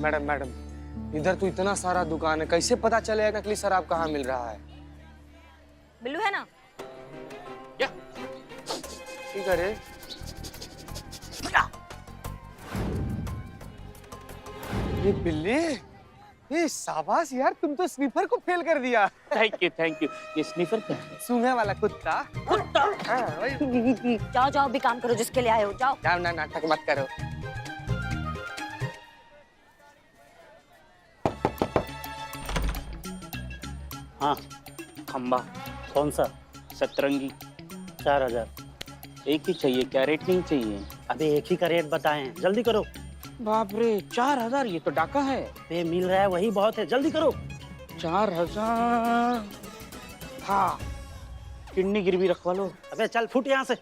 Madam madam, इधर तो इतना सारा दुकान है, कैसे पता चलेगा नकली शराब कहाँ मिल रहा है? बिल्लू है ना? क्या करे? ये बिल्ली, ये शाबाश यार, तुम तो स्नीफर को फेल कर दिया। Thank you. ये स्नीफर क्या है? सूंघने वाला कुत्ता। कुत्ता। हाँ, वही। जाओ भी काम करो जिसके लिए आए हो, जाओ। जाओ ना, नाटक मत करो। हाँ, खंबा। कौन सा? सतरंगी। 4000। एक ही चाहिए क्या? रेट नहीं चाहिए? अबे एक ही का रेट बताएं, जल्दी करो। बाप रे, 4000? ये तो डाका है। ये मिल रहा है वही बहुत है, जल्दी करो। 4000। हाँ, किडनी गिरवी रखवा लो। अबे चल फुट यहाँ से।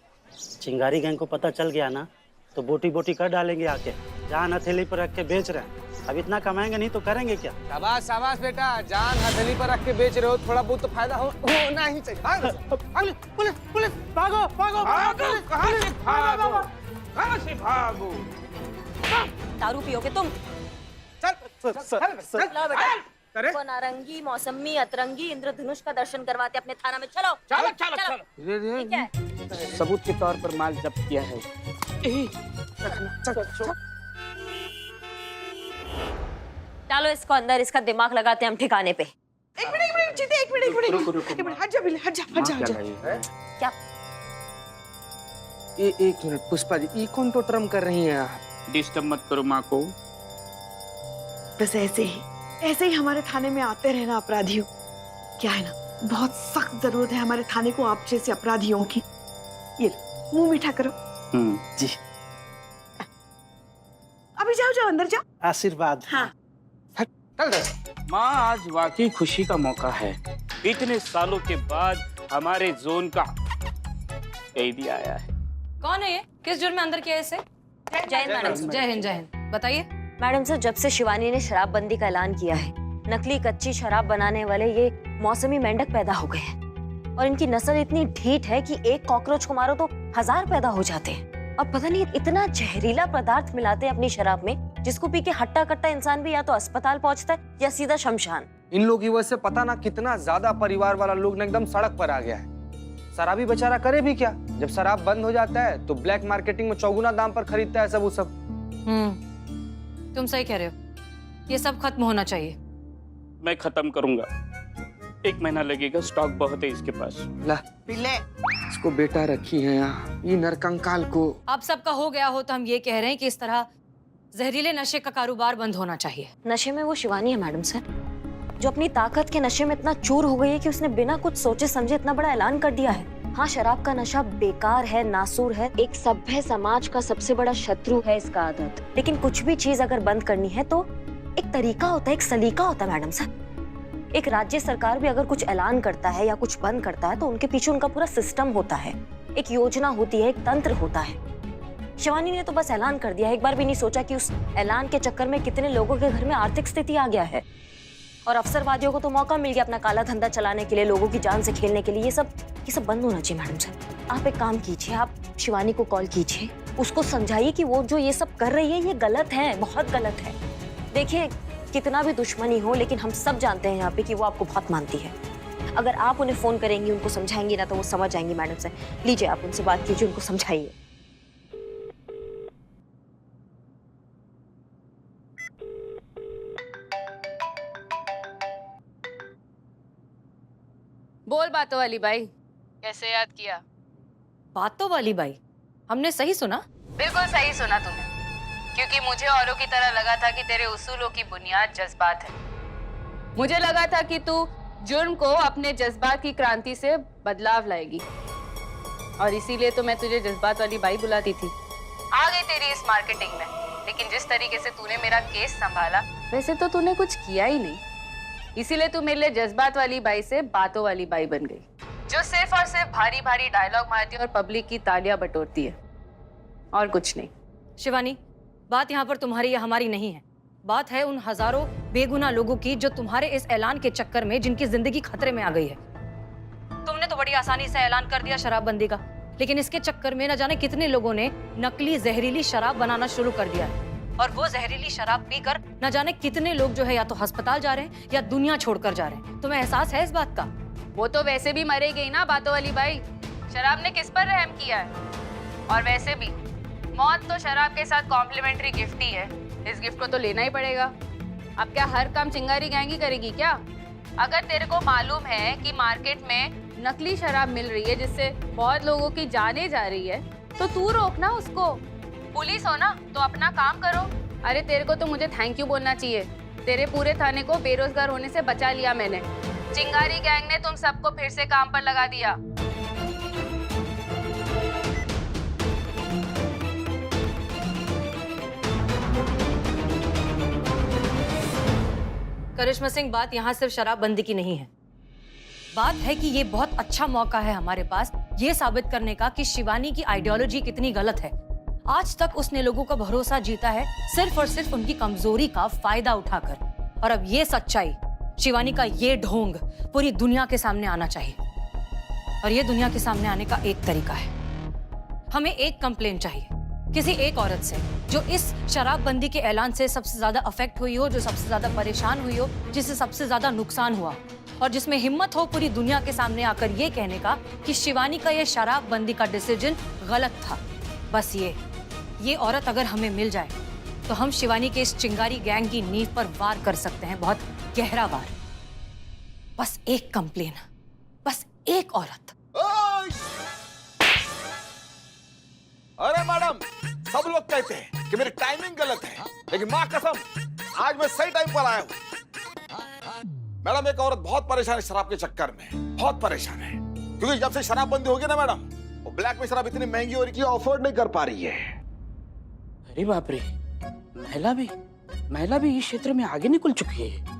चिंगारी गैंग को पता चल गया ना तो बोटी बोटी कर डालेंगे आके। जान हथेली पर रख के बेच रहे हैं, अब इतना कमाएंगे नहीं तो करेंगे क्या? शाबाश शाबाश बेटा, जान हथेली पर रख के बेच रहे हो, थोड़ा बहुत तो फायदा होना ही चाहिए। भागो, पुलिस पुलिस, भागो भागो भागो, कहाँ से भागो? दारू पियोगे तुम? चल अरे वो नारंगी, मौसमी, अतरंगी, इंद्रधनुष का दर्शन करवाते अपने थाना में। चलो चलो। ठीक है। सबूत के तौर पर माल जब्त किया है। डालो इसको अंदर, इसका दिमाग लगाते हैं हम ठिकाने पे। एक मिनट जीते, एक मिनट हट जा बिल्ली, हट जा। क्या? एक मिनट पुष्पा जी, ये कौन तो ट्रम कर रही हैं आप? डिस्टर्ब मत करो माँ को। बस ऐसे ही हमारे थाने में आते रहना अपराधियों। क्या है ना, बहुत सख्त जरूरत है हमारे थाने को आप जैसे अपराधियों की। ये लो, मुंह मीठा करो। जी। अभी जाओ अंदर जाओ। आशीर्वाद। हाँ। माँ, आज वाकई खुशी का मौका है। इतने सालों के बाद हमारे जोन का कैदी आया है। कौन है ये? किस जुर्म में अंदर किया है इसे? जय हिंद मैडम। जय हिंद। बताइए। मैडम सर, जब से शिवानी ने शराबबंदी का ऐलान किया है, नकली कच्ची शराब बनाने वाले ये मौसमी मेंढक पैदा हो गए हैं और इनकी नस्ल इतनी ढीठ है कि एक कॉकरोच को मारो तो 1000 पैदा हो जाते हैं। और पता नहीं इतना जहरीला पदार्थ मिलाते हैं अपनी शराब में, जिसको पी के हट्टा कट्टा इंसान भी या तो अस्पताल पहुंचता है या सीधा शमशान। इन लोग की वजह से पता ना कितना ज्यादा परिवार वाला लोग ना एकदम सड़क पर आ गया है। शराबी बेचारा करे भी क्या, जब शराब बंद हो जाता है तो ब्लैक मार्केटिंग में चौगुना दाम पर खरीदता है सब। तुम सही कह रहे हो, ये सब खत्म होना चाहिए। मैं खत्म करूंगा, 1 महीना लगेगा, स्टॉक बहुत है इसके पास। ला बिल्ले, इसको बेटा रखी है यहाँ, ये नरकंकाल को। आप सबका हो गया हो तो हम ये कह रहे हैं कि इस तरह जहरीले नशे का कारोबार बंद होना चाहिए। नशे में वो शिवानी है मैडम सर, जो अपनी ताकत के नशे में इतना चूर हो गई है कि उसने बिना कुछ सोचे समझे इतना बड़ा ऐलान कर दिया है। हाँ, शराब का नशा बेकार है, नासूर है, एक सभ्य समाज का सबसे बड़ा शत्रु है इसका आदत। लेकिन कुछ भी चीज अगर बंद करनी है तो एक तरीका होता है, एक सलीका होता है मैडम सर। एक राज्य सरकार भी अगर कुछ ऐलान करता है या कुछ बंद करता है तो उनके पीछे उनका पूरा सिस्टम होता है, एक योजना होती है, एक तंत्र होता है। शिवानी ने तो बस ऐलान कर दिया, एक बार भी नहीं सोचा कि उस ऐलान के चक्कर में कितने लोगों के घर में आर्थिक स्थिति आ गया है। और अफसरवादियों को तो मौका मिल गया अपना काला धंधा चलाने के लिए, लोगों की जान से खेलने के लिए। ये सब बंद होना चाहिए मैडम सर। आप एक काम कीजिए, आप शिवानी को कॉल कीजिए, उसको समझाइए कि वो जो ये सब कर रही है ये गलत है, बहुत गलत है। देखिए, कितना भी दुश्मनी हो लेकिन हम सब जानते हैं यहाँ पे कि वो आपको बहुत मानती है। अगर आप उन्हें फोन करेंगी, उनको समझाएंगी ना तो वो समझ जाएंगी मैडम सर। लीजिए, आप उनसे बात कीजिए, उनको समझाइए। बोल बातों वाली बाई। कैसे याद किया? बातों वाली बाई, हमने सही सुना? बिल्कुल सही सुना तूने, क्योंकि मुझे औरों की तरह लगा था कि तेरे उसूलों की बुनियाद जज्बात है। मुझे लगा था कि तू जुर्म को अपने जज्बात की क्रांति से बदलाव लाएगी, और इसीलिए तो मैं तुझे जज्बात वाली बाई बुलाती थी। आ गई तेरी इस मार्केटिंग में, लेकिन जिस तरीके से तूने मेरा केस संभाला, वैसे तो तूने कुछ किया ही नहीं। इसीलिए तू मेरे लिए जज्बात वाली बाई से बातों वाली बाई बन गई, जो सिर्फ और सिर्फ भारी भारी डायलॉग मारती है और पब्लिक की तालियां बटोरती है, और कुछ नहीं। शिवानी, बात यहाँ पर तुम्हारी या हमारी नहीं है, बात है उन हजारों बेगुनाह लोगों की जो तुम्हारे इस ऐलान के चक्कर में जिनकी जिंदगी खतरे में आ गई है। तुमने तो बड़ी आसानी से ऐलान कर दिया शराबबंदी का, लेकिन इसके चक्कर में न जाने कितने लोगों ने नकली जहरीली शराब बनाना शुरू कर दिया है। और वो जहरीली शराब पीकर न जाने कितने लोग जो है या तो अस्पताल जा रहे हैं या दुनिया छोड़कर जा रहे हैं। तुम्हें एहसास है इस बात का? वो तो वैसे भी मरेगी ही ना बातों वाली बाई। शराब ने किस पर रहम किया है? और वैसे भी मौत तो शराब के साथ कॉम्प्लीमेंट्री गिफ्ट ही है। इस गिफ्ट को तो लेना ही पड़ेगा। अब क्या हर काम चिंगारी गैंग ही करेगी क्या? अगर तेरे को मालूम है कि मार्केट में नकली शराब मिल रही है जिससे बहुत लोगों की जाने जा रही है, तो तू रोकना उसको। पुलिस हो ना तो अपना काम करो। अरे तेरे को तो मुझे थैंक यू बोलना चाहिए। तेरे पूरे थाने को बेरोजगार होने से बचा लिया मैंने। चिंगारी गैंग ने तुम सबको फिर से काम पर लगा दिया। करिश्मा सिंह, बात यहाँ सिर्फ शराबबंदी की नहीं है। बात है कि ये बहुत अच्छा मौका है हमारे पास ये साबित करने का कि शिवानी की आइडियोलॉजी कितनी गलत है। आज तक उसने लोगों का भरोसा जीता है सिर्फ और सिर्फ उनकी कमजोरी का फायदा उठाकर। और अब ये सच्चाई, शिवानी का ये ढोंग पूरी दुनिया के सामने आना चाहिए। और ये दुनिया के सामने आने का एक तरीका है। हमें एक कंप्लेन चाहिए किसी एक औरत से जो इस शराबबंदी के ऐलान से सबसे ज्यादा अफेक्ट हुई हो, जो सबसे ज्यादा परेशान हुई हो, जिसे सबसे ज्यादा नुकसान हुआ, और जिसमें हिम्मत हो पूरी दुनिया के सामने आकर ये कहने का कि शिवानी का ये शराबबंदी का डिसीजन गलत था। बस ये औरत अगर हमें मिल जाए तो हम शिवानी के इस चिंगारी गैंग की नींव पर वार कर सकते हैं, बहुत गहरा वार। बस एक कंप्लेन, बस एक औरत। अरे मैडम, सब लोग कहते हैं कि मेरी टाइमिंग गलत है, लेकिन माँ कसम आज मैं सही टाइम पर आया हूँ। मैडम, एक औरत बहुत परेशान है शराब के चक्कर में, बहुत परेशान है। क्योंकि जब से शराब बंदी होगी ना मैडम, वो ब्लैक में शराब इतनी महंगी हो रही है, अफोर्ड नहीं कर पा रही है। अरे बाप रे, महिला भी इस क्षेत्र में आगे निकल चुकी है।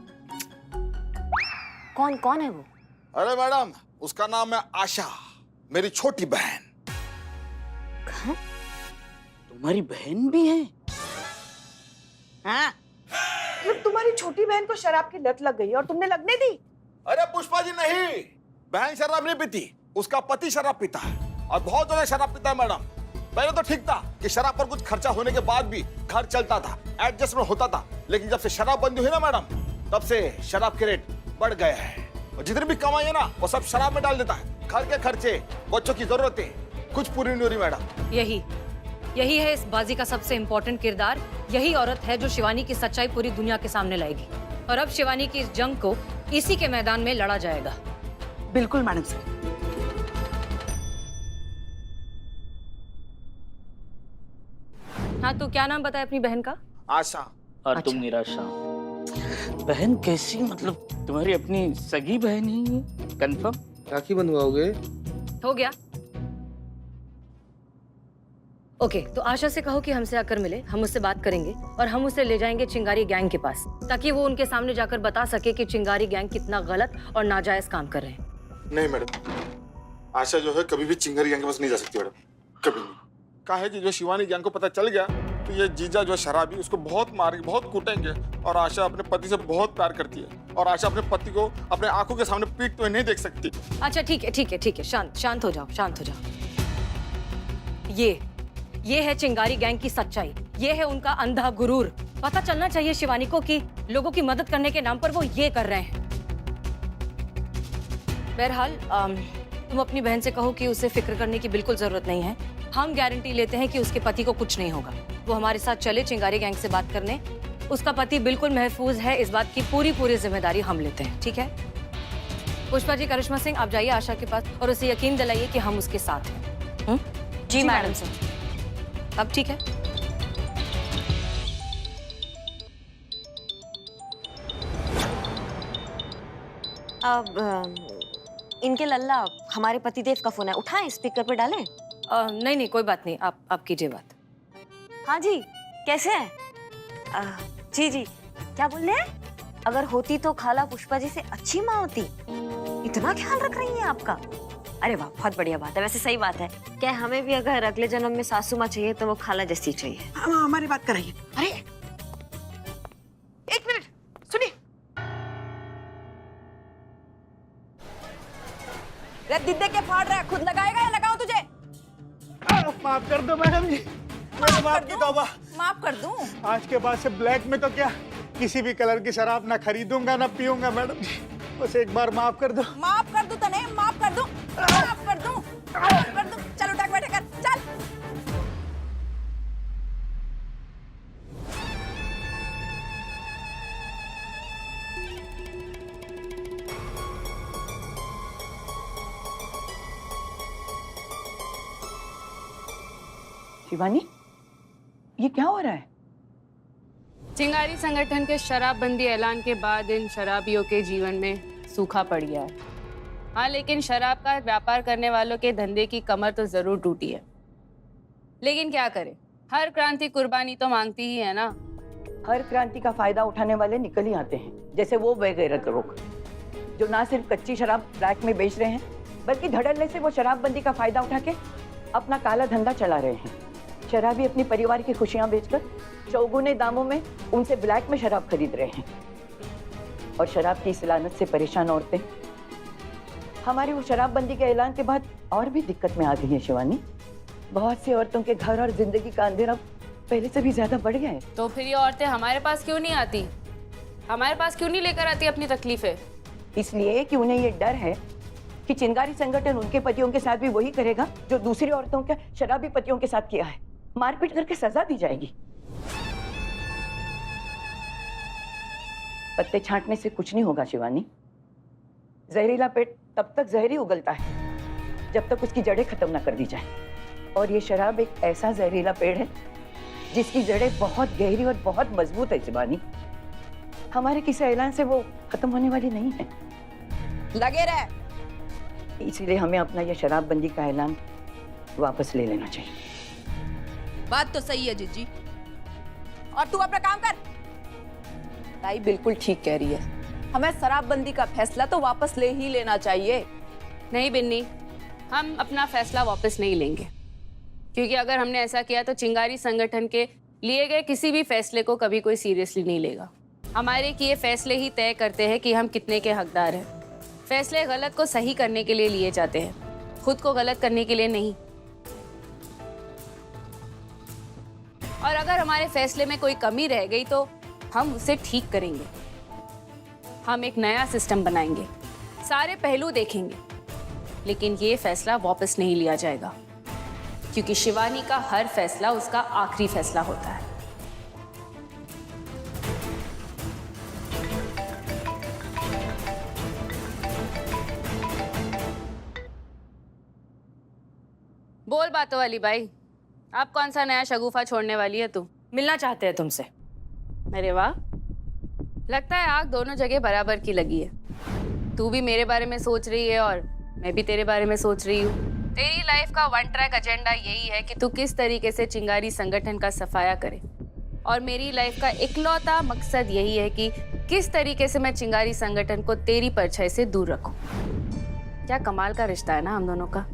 कौन है वो? अरे मैडम, उसका नाम है आशा, मेरी छोटी बहन। तुम्हारी बहन भी है? हाँ? तुम्हारी छोटी बहन को शराब की लत लग गई और तुमने लगने दी? अरे पुष्पा जी, नहीं, बहन शराब नहीं पीती, उसका पति शराब पीता है और बहुत ज्यादा शराब पीता है मैडम। पहले तो ठीक था कि शराब पर कुछ खर्चा होने के बाद भी घर चलता था, एडजस्टमेंट होता था, लेकिन जब से शराब बंदी हुई ना मैडम, तब से शराब के रेट बढ़ गए हैं और जितनी भी कमाई है ना वो सब शराब में डाल देता है। घर के खर्चे, बच्चों की जरूरतें कुछ पूरी नहीं हो रही मैडम। यही है इस बाजी का सबसे इम्पोर्टेंट किरदार। यही औरत है जो शिवानी की सच्चाई पूरी दुनिया के सामने लाएगी। और अब शिवानी की इस जंग को इसी के मैदान में लड़ा जाएगा। बिल्कुल मैडम सर। हाँ, तो क्या नाम बताया अपनी बहन का? आशा। और अच्छा। तुम निराशा। बहन कैसी, मतलब तुम्हारी अपनी सगी बहन ही है? कंफर्म? राखी बंधवाओगे? हो गया। ओके, तो आशा से कहो कि हमसे आकर मिले, हम उससे बात करेंगे और हम उसे ले जाएंगे चिंगारी गैंग के पास, ताकि वो उनके सामने जाकर बता सके कि चिंगारी गैंग कितना गलत और नाजायज काम कर रहे हैं। नहीं मैडम, आशा जो है कभी भी चिंगारी गैंग के पास नहीं जा सकती मैडम, कभी नहीं। कहा है कि जो शिवानी गैंग को पता चल गया तो ये जीजा जो शराबी, उसको बहुत मारेंगे, बहुत कूटेंगे। और आशा अपने पति से बहुत प्यार करती है और आशा अपने पति को अपने आंखों के सामने पीटते हुए नहीं देख सकती। अच्छा ठीक है, शांत हो जाओ। ये है चिंगारी गैंग की सच्चाई, ये है उनका अंधा गुरूर। पता चलना चाहिए शिवानी को कि लोगों की मदद करने के नाम पर वो ये कर रहे हैं। बहरहाल तुम अपनी बहन से कहो कि उसे फिक्र करने की बिल्कुल जरूरत नहीं है। हम गारंटी लेते हैं कि उसके पति को कुछ नहीं होगा। वो हमारे साथ चले चिंगारी गैंग से बात करने। उसका पति बिल्कुल महफूज है, इस बात की पूरी जिम्मेदारी हम लेते हैं। ठीक है पुष्पा जी, करिश्मा सिंह, आप जाइए आशा के पास और उसे यकीन दिलाइए कि हम उसके साथ हैं। जी मैडम सर। अब ठीक है। अब इनके लल्ला, हमारे पतिदेव का फोन है, उठाएं, स्पीकर पे डालें? नहीं, कोई बात नहीं, आप कीजिए बात। हाँ जी, कैसे हैं? जी, क्या बोल रहे हैं? अगर होती तो खाला पुष्पा जी से अच्छी माँ होती। इतना ख्याल रख रही हैं आपका? अरे वाह, बहुत बढ़िया बात है। वैसे सही बात है, क्या हमें भी अगर अगले जन्म में सासू माँ चाहिए तो वो खाला जैसी चाहिए। हमारी बात कराइए। अरे एक मिनट सुनिए। दिद्दे के फाड़ रहा है, खुद लगाएगा या लगाऊं तुझे? माफ कर दो मैडम जी, मेरे बाप की तौबा। माफ कर दूं। आज के बाद से ब्लैक में तो क्या किसी भी कलर की शराब ना खरीदूंगा ना पीऊंगा मैडम जी, बस एक बार माफ कर दो। माफ कर दूं तो नहीं, माफ कर दूं, माफ कर दूं, माफ कर दूं। चल उठा के बैठे कर, चल। शिवानी, ये क्या हो रहा है? चिंगारी संगठन के शराबबंदी ऐलान के बाद इन शराबियों के जीवन में सूखा पड़ गया है। हाँ, लेकिन शराब का व्यापार करने वालों के धंधे की कमर तो जरूर टूटी है। लेकिन क्या करें, हर क्रांति कुर्बानी तो मांगती ही है ना। हर क्रांति का फायदा उठाने वाले निकल ही आते हैं, जैसे वो बेगैरत लोग जो ना सिर्फ कच्ची शराब ब्लैक में बेच रहे हैं, बल्कि धड़ल्ले से वो शराबबंदी का फायदा उठा के अपना काला धंधा चला रहे हैं। शराबी अपनी परिवार की खुशियां बेचकर चौगुने दामों में उनसे ब्लैक में शराब खरीद रहे हैं। और शराब की इस लानत से परेशान औरतें हमारी वो शराबबंदी के ऐलान के बाद और भी दिक्कत में आ गई है शिवानी। बहुत सी औरतों के घर और जिंदगी का अंधेरा पहले से भी ज्यादा बढ़ गया है। तो फिर ये औरतें हमारे पास क्यों नहीं आती? हमारे पास क्यों नहीं लेकर आती अपनी तकलीफें? इसलिए कि उन्हें ये डर है कि चिंगारी संगठन उनके पतियों के साथ भी वही करेगा जो दूसरी औरतों के शराबी पतियों के साथ किया है। मारपीट करके सजा दी जाएगी। पत्ते छांटने से कुछ नहीं होगा शिवानी। जहरीला पेड़ तब तक जहर ही उगलता है जब तक उसकी जड़ें खत्म ना कर दी जाए। और ये शराब एक ऐसा जहरीला पेड़ है जिसकी जड़ें बहुत गहरी और बहुत मजबूत है शिवानी। हमारे किसी ऐलान से वो खत्म होने वाली नहीं है। लगे रहे। इसलिए हमें अपना ये शराबबंदी का ऐलान वापस ले लेना चाहिए। बात तो सही है जिज्जी, और तू अपना काम कर। ताई बिल्कुल ठीक कह रही है, हमें शराबबंदी का फैसला तो वापस ले ही लेना चाहिए। नहीं बिन्नी, हम अपना फैसला वापस नहीं लेंगे, क्योंकि अगर हमने ऐसा किया तो चिंगारी संगठन के लिए गए किसी भी फैसले को कभी कोई सीरियसली नहीं लेगा। हमारे किए फैसले ही तय करते हैं कि हम कितने के हकदार हैं। फैसले गलत को सही करने के लिए लिए जाते हैं, खुद को गलत करने के लिए नहीं। और अगर हमारे फैसले में कोई कमी रह गई तो हम उसे ठीक करेंगे। हम एक नया सिस्टम बनाएंगे, सारे पहलू देखेंगे, लेकिन ये फैसला वापस नहीं लिया जाएगा, क्योंकि शिवानी का हर फैसला उसका आखिरी फैसला होता है। बोल बातों वाली बाई, अब कौन सा नया शगुफा छोड़ने वाली है तू? मिलना चाहते हैं तुमसे। अरे वाह, लगता है आग दोनों जगह बराबर की लगी है। तू भी मेरे बारे में सोच रही है और मैं भी तेरे बारे में सोच रही हूँ। तेरी लाइफ का वन ट्रैक एजेंडा यही है कि तू किस तरीके से चिंगारी संगठन का सफाया करे, और मेरी लाइफ का इकलौता मकसद यही है कि किस तरीके से मैं चिंगारी संगठन को तेरी परछाई से दूर रखूं। क्या कमाल का रिश्ता है ना हम दोनों का।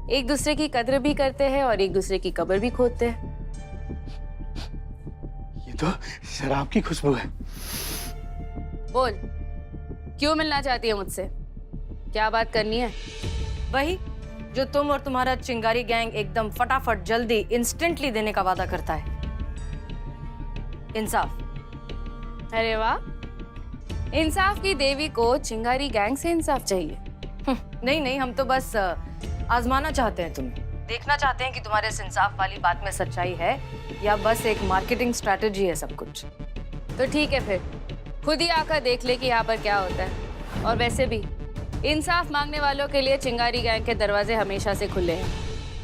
एक दूसरे की कद्र भी करते हैं और एक दूसरे की कब्र भी खोदते हैं। ये तो शराब की खुशबू है। बोल, क्यों मिलना चाहती है मुझसे? क्या बात करनी है? वही जो तुम और तुम्हारा चिंगारी गैंग एकदम फटाफट जल्दी इंस्टेंटली देने का वादा करता है, इंसाफ। अरे वाह, इंसाफ की देवी को चिंगारी गैंग से इंसाफ चाहिए? नहीं नहीं, हम तो बस आजमाना चाहते हैं तुम्हें, देखना चाहते हैं कि तुम्हारे इस इंसाफ वाली बात में सच्चाई है या बस एक मार्केटिंग स्ट्रैटेजी है सब कुछ। तो ठीक है, फिर खुद ही आकर देख ले कि यहाँ पर क्या होता है। और वैसे भी इंसाफ मांगने वालों के लिए चिंगारी गैंग के दरवाजे हमेशा से खुले हैं,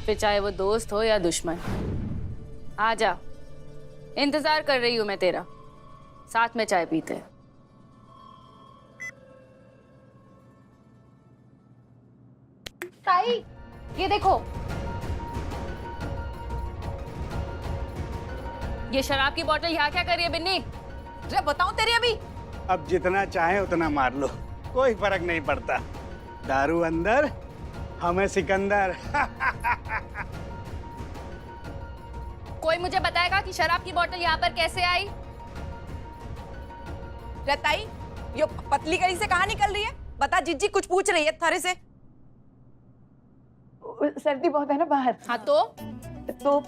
फिर चाहे वो दोस्त हो या दुश्मन। आ जा, इंतजार कर रही हूँ मैं तेरा। साथ में चाय पीते हैं। ताई, ये देखो। ये शराब की बोतल यहाँ क्या कर रही है बिन्नी? जरा बताऊं तेरी अभी। अब जितना चाहे उतना मार लो, कोई फर्क नहीं पड़ता। दारू अंदर, हमें सिकंदर। कोई मुझे बताएगा कि शराब की बोतल यहाँ पर कैसे आई? ताई, ये पतली गली से कहाँ निकल रही है? बता, जिज्जी कुछ पूछ रही है थारे से। सर्दी बहुत है ना बाहर। हाँ तो तो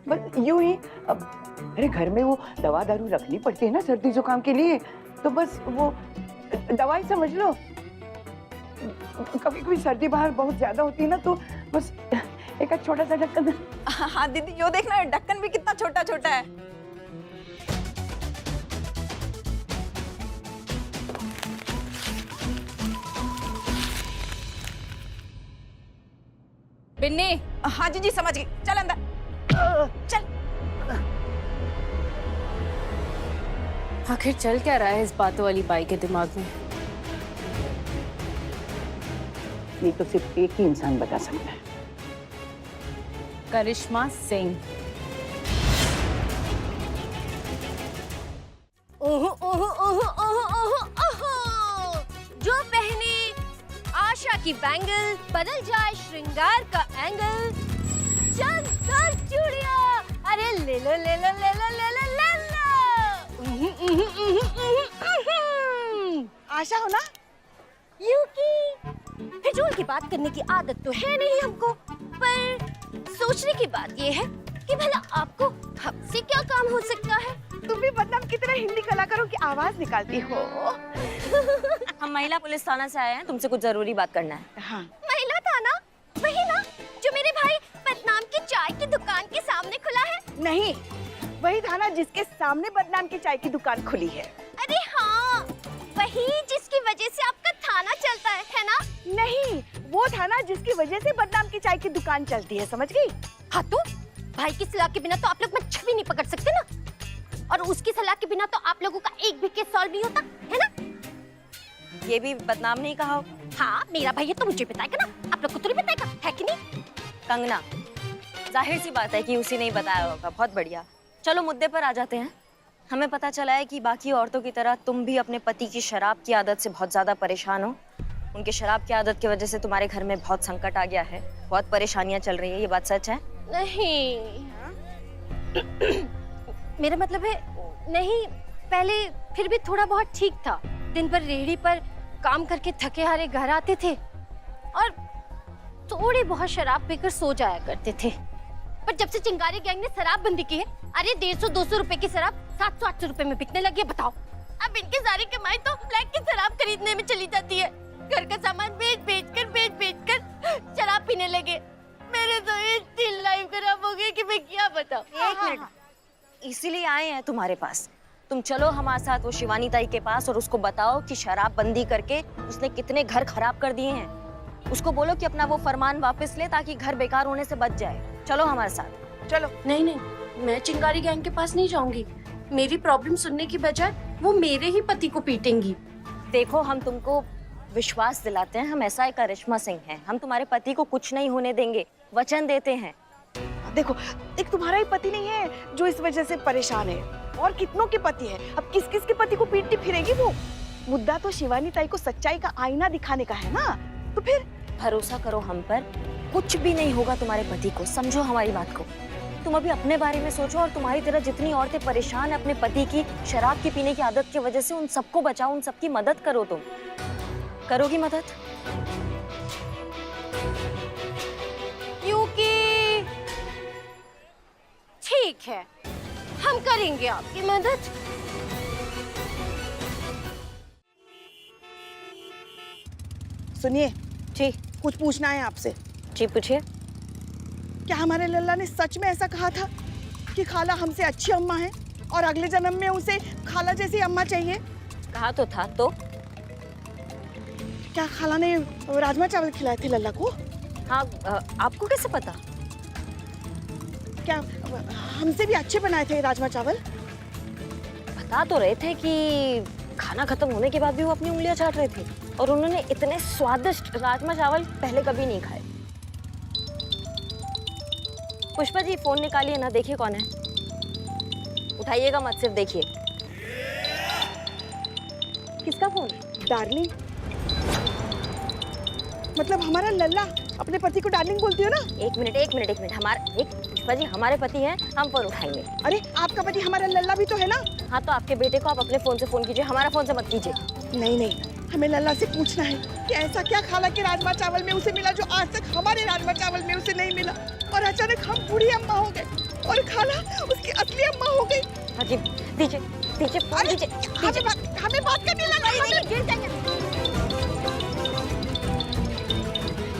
बस यूं ही अरे घर में वो दवा दारू रखनी पड़ती है ना सर्दी जुकाम के लिए, तो बस वो दवाई समझ लो। कभी कभी सर्दी बाहर बहुत ज्यादा होती है ना, तो बस एक छोटा सा ढक्कन। हाँ दीदी, यो देखना ढक्कन भी कितना छोटा छोटा है। बिन्नी। हाँ जी समझ गई, चल अंदर चल। आखिर चल क्या रहा है इस बातों वाली बाई के दिमाग में? ये तो सिर्फ एक ही इंसान बता सकता है। करिश्मा सिंह। जो पहने आशा की बैंगल, बदल जाए श्रृंगार का एंगल। चल चल चूड़िया, अरे ले लो ले लो ले लो ले लो ले लो। आशा हो ना? यूकी, फिजूल की बात करने की आदत तो है नहीं हमको, पर सोचने की बात ये है कि भला आपको हमसे क्या काम हो सकता है? तुम भी बदनाम की तरह हिंदी कलाकारों की आवाज निकालती हो। हम महिला पुलिस थाना से आए हैं, तुमसे कुछ जरूरी बात करना है। हाँ। महिला थाना? वही ना जो मेरे भाई बदनाम की चाय की दुकान के सामने खुला है? नहीं, वही थाना जिसके सामने बदनाम की चाय की दुकान खुली है। अरे हाँ, वही जिसकी वजह से आपका थाना चलता है ना? नहीं, वो थाना जिसकी वजह से बदनाम की चाय की दुकान चलती है, समझ गई? हाँ तो भाई की सलाह के बिना तो आप लोग मच्छी नहीं पकड़ सकते ना, और उसकी सलाह के बिना तो आप लोगों का एक भी केस सॉल्व नहीं होता, है ना? ये भी बदनाम नहीं कहा। हाँ, मेरा भाई है तो मुझे बताएगा ना, आप लोग को तो नहीं बताएगा, है कि नहीं? कंगना, जाहिर सी बात है कि उसी ने ही बताया होगा। बहुत बढ़िया, चलो मुद्दे पर आ जाते हैं। हमें पता चला है कि बाकी औरतों की तरह तुम भी अपने पति की शराब की आदत से बहुत ज्यादा परेशान हो। उनके शराब की आदत की वजह से तुम्हारे घर में बहुत संकट आ गया है, बहुत परेशानियां चल रही है, ये बात सच है? नहीं, मेरा मतलब है नहीं, पहले फिर भी थोड़ा बहुत ठीक था। दिन भर रेहड़ी पर काम करके थके हारे घर आते थे और थोड़ी बहुत शराब पीकर सो जाया करते थे। पर जब से चिंगारी गैंग ने शराबबंदी की है, अरे 150-200 रुपए की शराब 700-800 रुपए में बिकने लगी है। बताओ, अब इनकी सारी कमाई तो ब्लैक की शराब खरीदने में चली जाती है। घर का सामान बेच कर शराब पीने लगे। मेरे तो इतनी लाइफ खराब हो गई कि मैं क्या बताऊं। एक मिनट, इसीलिए आए हैं तुम्हारे पास। तुम चलो हमारे साथ वो शिवानी ताई के पास और उसको बताओ कि शराब बंदी करके उसने कितने घर खराब कर दिए हैं। उसको बोलो कि अपना वो फरमान वापस ले ताकि घर बेकार होने से बच जाए। चलो हमारे साथ। चलो। नहीं, मैं चिंगारी गैंग के पास नहीं जाऊंगी। मेरी प्रॉब्लम सुनने की बजाय वो मेरे ही पति को पीटेंगी। देखो, हम तुमको विश्वास दिलाते हैं, हम SI करिश्मा सिंह हैं। हम तुम्हारे पति को कुछ नहीं होने देंगे, वचन देते हैं। देखो, एक तुम्हारा ही पति नहीं है जो इस वजह से परेशान है, और कितनों के पति है। अब किस किस के पति को पीटती फिरेगी वो? मुद्दा तो शिवानी ताई को सच्चाई का आईना दिखाने का है ना, तो फिर भरोसा करो हम पर, कुछ भी नहीं होगा तुम्हारे पति को। समझो हमारी बात को। तुम अभी अपने बारे में सोचो, और तुम्हारी तरह जितनी औरतें परेशान है अपने पति की शराब की पीने की आदत की वजह से, उन सबको बचाओ, उन सबकी मदद करो। तुम करोगी मदद? क्योंकि ठीक है, हम करेंगे आपकी मदद। सुनिए जी कुछ पूछना है आपसे। जी पूछिए। क्या हमारे लल्ला ने सच में ऐसा कहा था कि खाला हमसे अच्छी अम्मा है और अगले जन्म में उसे खाला जैसी अम्मा चाहिए? कहा तो था। तो क्या खाला ने राजमा चावल खिलाए थे लल्ला को? हाँ, आपको कैसे पता? क्या हमसे भी अच्छे बनाए थे राजमा चावल? बता तो रहे थे कि खाना खत्म होने के बाद भी वो अपनी उंगलियां चाट रहे थे, और उन्होंने इतने स्वादिष्ट राजमा चावल पहले कभी नहीं खाए। पुष्पा जी, फोन निकालिए ना, देखिए कौन है। उठाइएगा मत, सिर्फ देखिए। किसका फोन? डार्लिंग। मतलब हमारा लल्ला अपने पति को डार्लिंग बोलती हो ना? एक मिनट, पुष्पा जी, हमारे पति हैं, हम फोन उठाएंगे। अरे आपका पति हमारा लल्ला भी तो है ना? हाँ, तो आपके बेटे को आप अपने फोन से फोन कीजिए, हमारा फोन से मत कीजिए। नहीं, हमें लल्ला से पूछना है कि ऐसा क्या खाला के राजमा चावल में उसे मिला जो आज तक हमारे राजमा चावल में उसे नहीं मिला, और अचानक हम बूढ़ी अम्मा हो गए और खाला उसकी असली अम्मा हो गई। दीजिए दीजिए फोन दीजिए। हमें बात करने लगा।